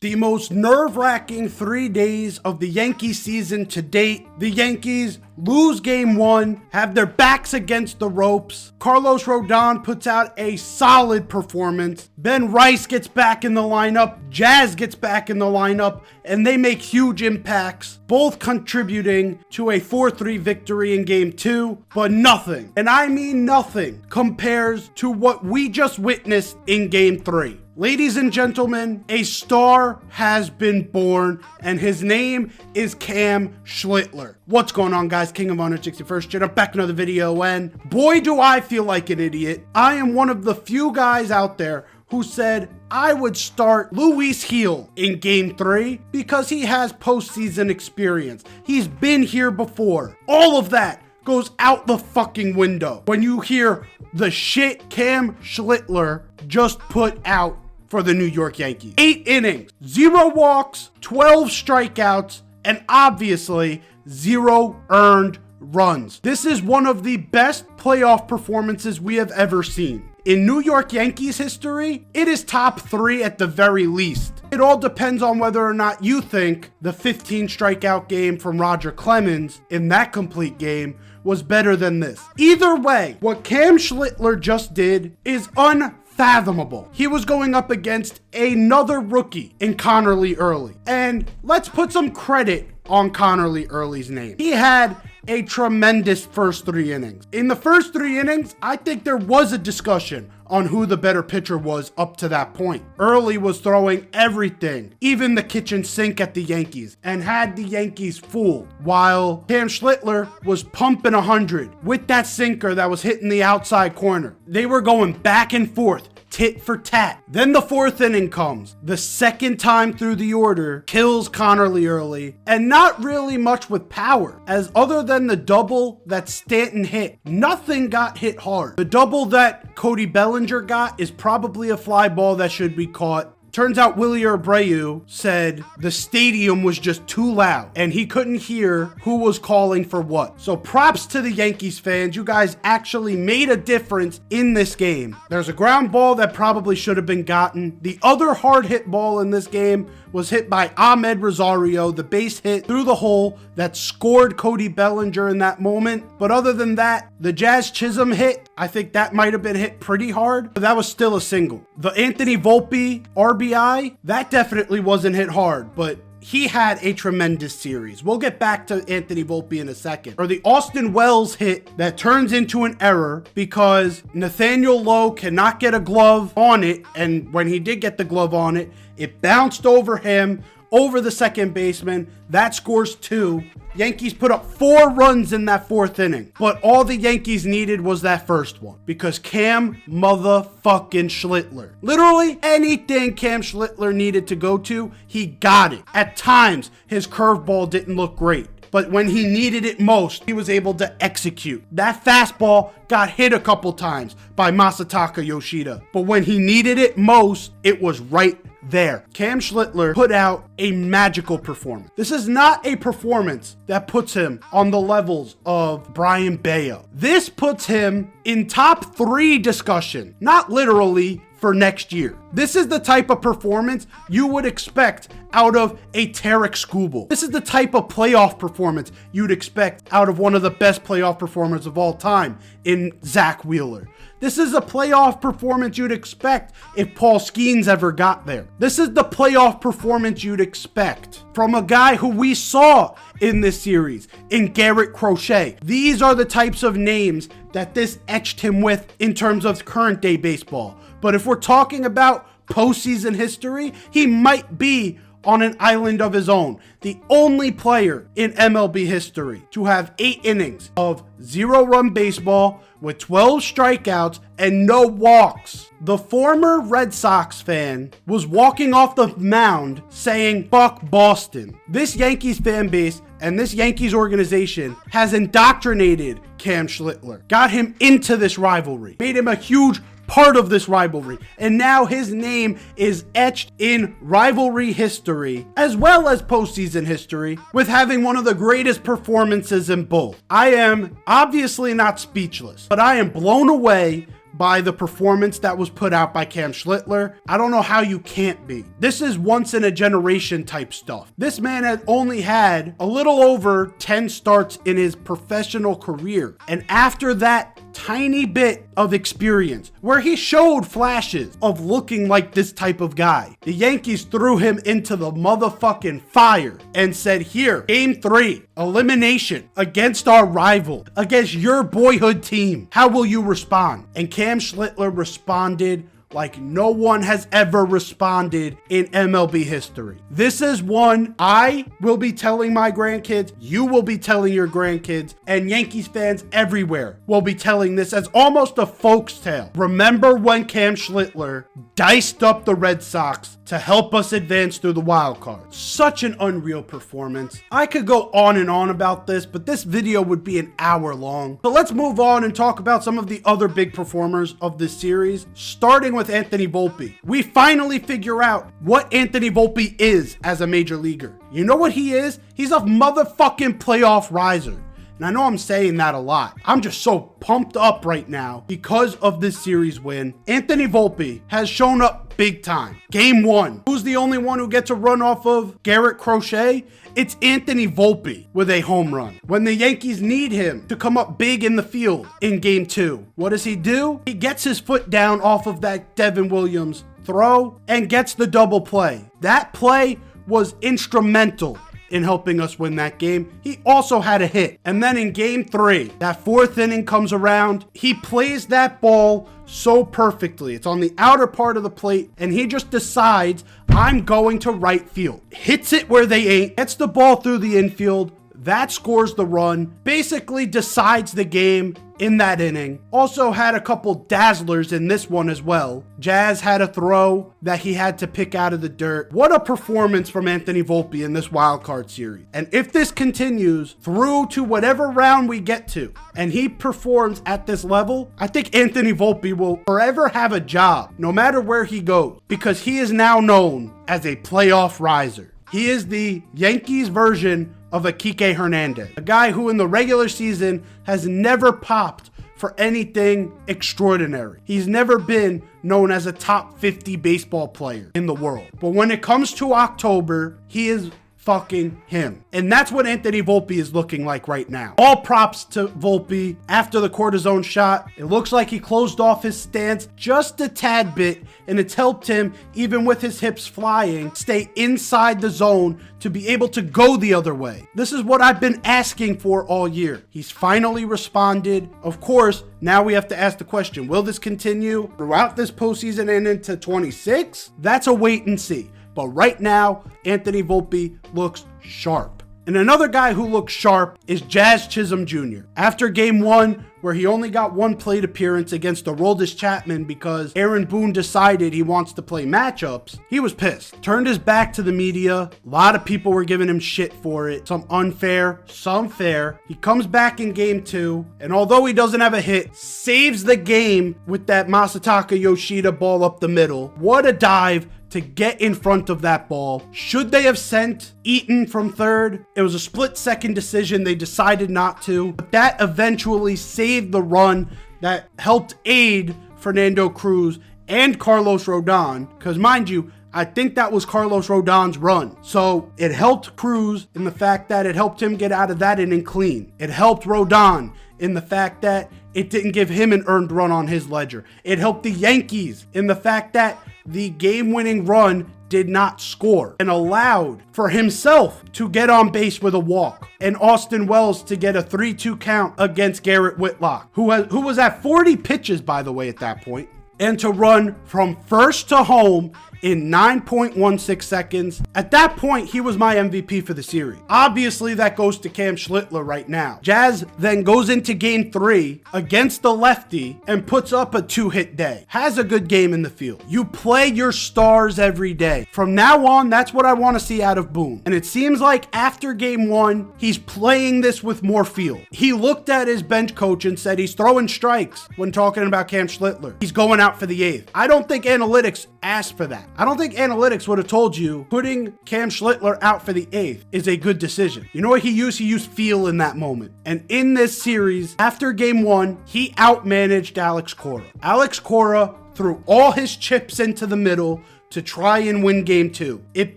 The most nerve-wracking 3 days of the Yankee season to date. The Yankees lose game 1, have their backs against the ropes. Carlos Rodon puts out a solid performance. Ben Rice gets back in the lineup. Jazz gets back in the lineup, and they make huge impacts, both contributing to a 4-3 victory in game 2. But nothing, and I mean nothing, compares to what we just witnessed in game 3. Ladies and gentlemen, a star has been born, and his name is Cam Schlittler. What's going on, guys? King of 161st Gen. I'm back with another video, and boy, do I feel like an idiot. I am one of the few guys out there who said I would start Luis Gil in game 3 because he has postseason experience. He's been here before. All of that goes out the fucking window when you hear the shit Cam Schlittler just put out for the New York Yankees. 8 innings, 0 walks, 12 strikeouts, and obviously 0 earned runs. This is one of the best playoff performances we have ever seen. In New York Yankees history, it is top 3 at the very least. It all depends on whether or not you think the 15 strikeout game from Roger Clemens in that complete game was better than this. Either way, what Cam Schlittler just did is unfathomable. He was going up against another rookie in Connerly Early. And let's put some credit on Connerly Early's name. He had a tremendous first 3 innings. In the first 3 innings, I think there was a discussion on who the better pitcher was up to that point. Early was throwing everything, even the kitchen sink at the Yankees, and had the Yankees fooled, while Cam Schlittler was pumping 100 with that sinker that was hitting the outside corner. They were going back and forth, tit for tat. Then the 4th inning comes. The second time through the order, kills Connerly Early, and not really much with power, as other than the double that Stanton hit, nothing got hit hard. The double that Cody Bellinger got is probably a fly ball that should be caught. Turns out Willie Abreu said the stadium was just too loud and he couldn't hear who was calling for what. So props to the Yankees fans. You guys actually made a difference in this game. There's a ground ball that probably should have been gotten. The other hard hit ball in this game was hit by Ahmed Rosario, the base hit through the hole that scored Cody Bellinger in that moment. But other than that, the Jazz Chisholm hit, I think that might have been hit pretty hard, but that was still a single. The Anthony Volpe RBI, that definitely wasn't hit hard, but he had a tremendous series. We'll get back to Anthony Volpe in a second. Or the Austin Wells hit that turns into an error because Nathaniel Lowe cannot get a glove on it, and when he did get the glove on it, it bounced over him, over the second baseman. That scores 2. Yankees put up 4 runs in that 4th inning, but all the Yankees needed was that first one because Cam motherfucking Schlittler. Literally anything Cam Schlittler needed to go to, he got it. At times, his curveball didn't look great, but when he needed it most, he was able to execute. That fastball got hit a couple times by Masataka Yoshida, but when he needed it most, it was right there. Cam Schlittler put out a magical performance. This is not a performance that puts him on the levels of Brian Bayo. This puts him in top 3 discussion, not literally for next year. This is the type of performance you would expect out of a Tarek Skubal. This is the type of playoff performance you'd expect out of one of the best playoff performers of all time in Zach Wheeler. This is a playoff performance you'd expect if Paul Skeens ever got there. This is the playoff performance you'd expect from a guy who we saw in this series, in Garrett Crochet. These are the types of names that this etched him with in terms of current day baseball. But if we're talking about postseason history, he might be on an island of his own. The only player in MLB history to have 8 innings of 0-run baseball with 12 strikeouts and no walks. The former Red Sox fan was walking off the mound saying, "Fuck Boston." This Yankees fan base and this Yankees organization has indoctrinated Cam Schlittler, got him into this rivalry, made him a huge part of this rivalry, and now his name is etched in rivalry history as well as postseason history with having one of the greatest performances in both. I am obviously not speechless, but I am blown away by the performance that was put out by Cam Schlittler. I don't know how you can't be. This is once in a generation type stuff. This man had only had a little over 10 starts in his professional career. And after that tiny bit of experience where he showed flashes of looking like this type of guy, the Yankees threw him into the motherfucking fire and said, here, game 3, elimination against our rival, against your boyhood team. How will you respond? And Cam Schlittler responded like no one has ever responded in MLB history. This is one I will be telling my grandkids, you will be telling your grandkids, and Yankees fans everywhere will be telling this as almost a folk's tale. Remember when Cam Schlittler diced up the Red Sox to help us advance through the wild card? Such an unreal performance. I could go on and on about this, but this video would be an hour long. So let's move on and talk about some of the other big performers of this series, starting with Anthony Volpe. We finally figure out what Anthony Volpe is as a major leaguer. You know what he is? He's a motherfucking playoff riser. And I know I'm saying that a lot. I'm just so pumped up right now because of this series win. Anthony Volpe has shown up big time. Game 1. Who's the only one who gets a run off of Garrett Crochet? It's Anthony Volpe with a home run. When the Yankees need him to come up big in the field in game 2, what does he do? He gets his foot down off of that Devin Williams throw and gets the double play. That play was instrumental in helping us win that game. He also had a hit. And then in game 3, that 4th inning comes around. He plays that ball so perfectly. It's on the outer part of the plate, and he just decides, I'm going to right field. Hits it where they ain't, gets the ball through the infield. That scores the run, basically decides the game in that inning. Also had a couple dazzlers in this one as well. Jazz had a throw that he had to pick out of the dirt. What a performance from Anthony Volpe in this wild card series. And if this continues through to whatever round we get to, and he performs at this level, I think Anthony Volpe will forever have a job, no matter where he goes, because he is now known as a playoff riser. He is the Yankees version of a Kike Hernandez, a guy who in the regular season has never popped for anything extraordinary. He's never been known as a top 50 baseball player in the world. But when it comes to October, he is fucking him. And that's what Anthony Volpe is looking like right now. All props to Volpe after the cortisone shot. It looks like he closed off his stance just a tad bit, and it's helped him, even with his hips flying, stay inside the zone to be able to go the other way. This is what I've been asking for all year. He's finally responded. Of course, now we have to ask the question, will this continue throughout this postseason and into 26? That's a wait and see. But right now, Anthony Volpe looks sharp. And another guy who looks sharp is Jazz Chisholm Jr. After game 1, where he only got one plate appearance against Aroldis Chapman because Aaron Boone decided he wants to play matchups, he was pissed. Turned his back to the media. A lot of people were giving him shit for it. Some unfair, some fair. He comes back in game 2, and although he doesn't have a hit, saves the game with that Masataka Yoshida ball up the middle. What a dive to get in front of that ball. Should they have sent Eaton from third? It was a split-second decision. They decided not to. But that eventually saved the run that helped aid Fernando Cruz and Carlos Rodon. Because mind you, I think that was Carlos Rodon's run. So it helped Cruz in the fact that it helped him get out of that inning clean. It helped Rodon in the fact that it didn't give him an earned run on his ledger. It helped the Yankees in the fact that the game-winning run did not score and allowed for himself to get on base with a walk and Austin Wells to get a 3-2 count against Garrett Whitlock, who was at 40 pitches, by the way, at that point, and to run from first to home in 9.16 seconds. At that point, he was my MVP for the series. Obviously, that goes to Cam Schlittler right now. Jazz then goes into game 3 against the lefty and puts up a 2-hit day. Has a good game in the field. You play your stars every day. From now on, that's what I want to see out of Boone. And it seems like after game 1, he's playing this with more feel. He looked at his bench coach and said he's throwing strikes when talking about Cam Schlittler. He's going out for the 8th. I don't think analytics asked for that. I don't think analytics would have told you putting Cam Schlittler out for the 8th is a good decision. You know what he used? He used feel in that moment. And in this series, after game 1, he outmanaged Alex Cora. Alex Cora threw all his chips into the middle to try and win game 2. It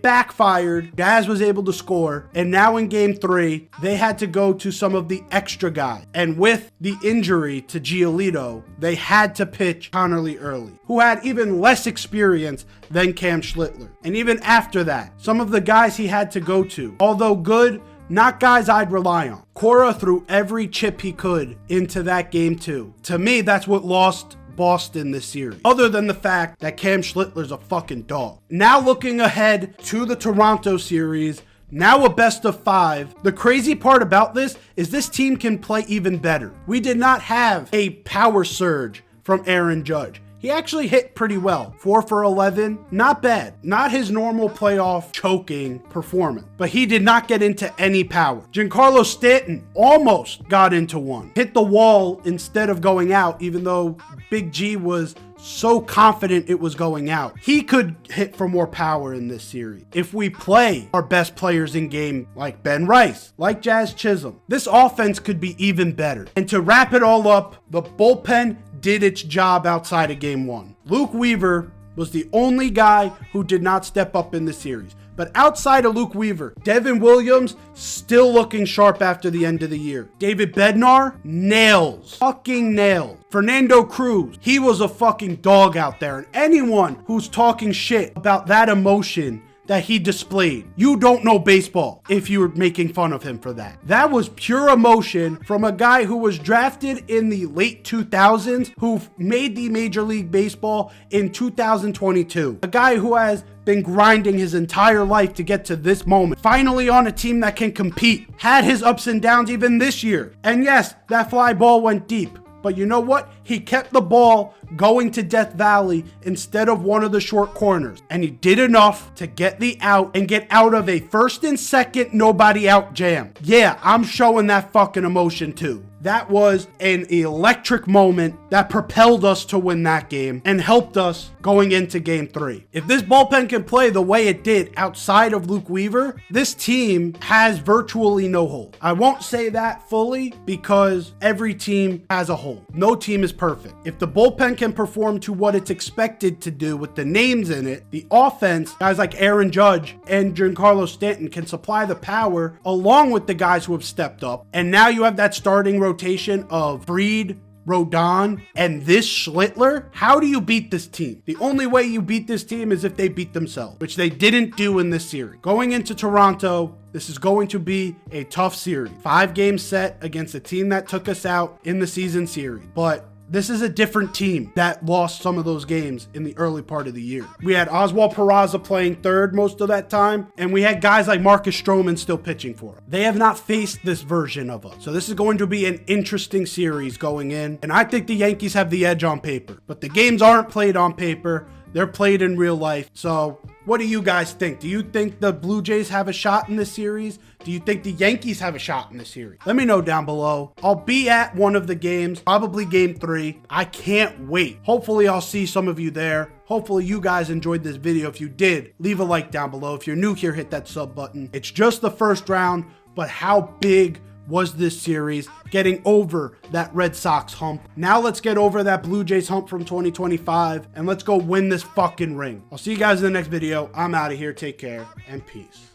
backfired. Jazz was able to score. And now in game 3, they had to go to some of the extra guys. And with the injury to Giolito, they had to pitch Connerly early, who had even less experience than Cam Schlittler. And even after that, some of the guys he had to go to, although good, not guys I'd rely on. Cora threw every chip he could into that game 2. To me, that's what lost Boston this series, other than the fact that Cam Schlittler's a fucking dog. Now looking ahead to the Toronto series, now a best of 5. The crazy part about this team can play even better. We did not have a power surge from Aaron Judge. He actually hit pretty well. 4 for 11, not bad. Not his normal playoff choking performance, but he did not get into any power. Giancarlo Stanton almost got into one. Hit the wall instead of going out, even though Big G was so confident it was going out. He could hit for more power in this series. If we play our best players in game like Ben Rice, like Jazz Chisholm, this offense could be even better. And to wrap it all up, the bullpen did its job outside of game 1. Luke Weaver was the only guy who did not step up in the series. But outside of Luke Weaver, Devin Williams still looking sharp after the end of the year. David Bednar, nails. Fucking nails. Fernando Cruz, he was a fucking dog out there. And anyone who's talking shit about that emotion that he displayed, you don't know baseball if you were making fun of him for that. That was pure emotion from a guy who was drafted in the late 2000s, who made the Major League Baseball in 2022. A guy who has been grinding his entire life to get to this moment. Finally on a team that can compete. Had his ups and downs even this year. And yes, that fly ball went deep. But you know what? He kept the ball going to Death Valley instead of one of the short corners. And he did enough to get the out and get out of a first and second nobody out jam. Yeah, I'm showing that fucking emotion too. That was an electric moment that propelled us to win that game and helped us going into game 3. If this bullpen can play the way it did outside of Luke Weaver, this team has virtually no hole. I won't say that fully because every team has a hole. No team is perfect. If the bullpen can perform to what it's expected to do with the names in it, the offense, guys like Aaron Judge and Giancarlo Stanton can supply the power along with the guys who have stepped up. And now you have that starting rotation of Fried, Rodon, and this Schlittler. How do you beat this team? The only way you beat this team is if they beat themselves, which they didn't do in this series. Going into Toronto, this is going to be a tough series. 5-game set against a team that took us out in the season series. But this is a different team that lost some of those games in the early part of the year. We had Oswald Peraza playing third most of that time, and we had guys like Marcus Stroman still pitching for them. They have not faced this version of us. So this is going to be an interesting series going in, and I think the Yankees have the edge on paper. But the games aren't played on paper. They're played in real life. So what do you guys think? Do you think the Blue Jays have a shot in this series? Do you think the Yankees have a shot in this series? Let me know down below. I'll be at one of the games, probably game 3. I can't wait. Hopefully I'll see some of you there. Hopefully you guys enjoyed this video. If you did, leave a like down below. If you're new here, hit that sub button. It's just the first round, but how big was this series, getting over that Red Sox hump. Now let's get over that Blue Jays hump from 2025 and let's go win this fucking ring. I'll see you guys in the next video. I'm out of here. Take care and peace.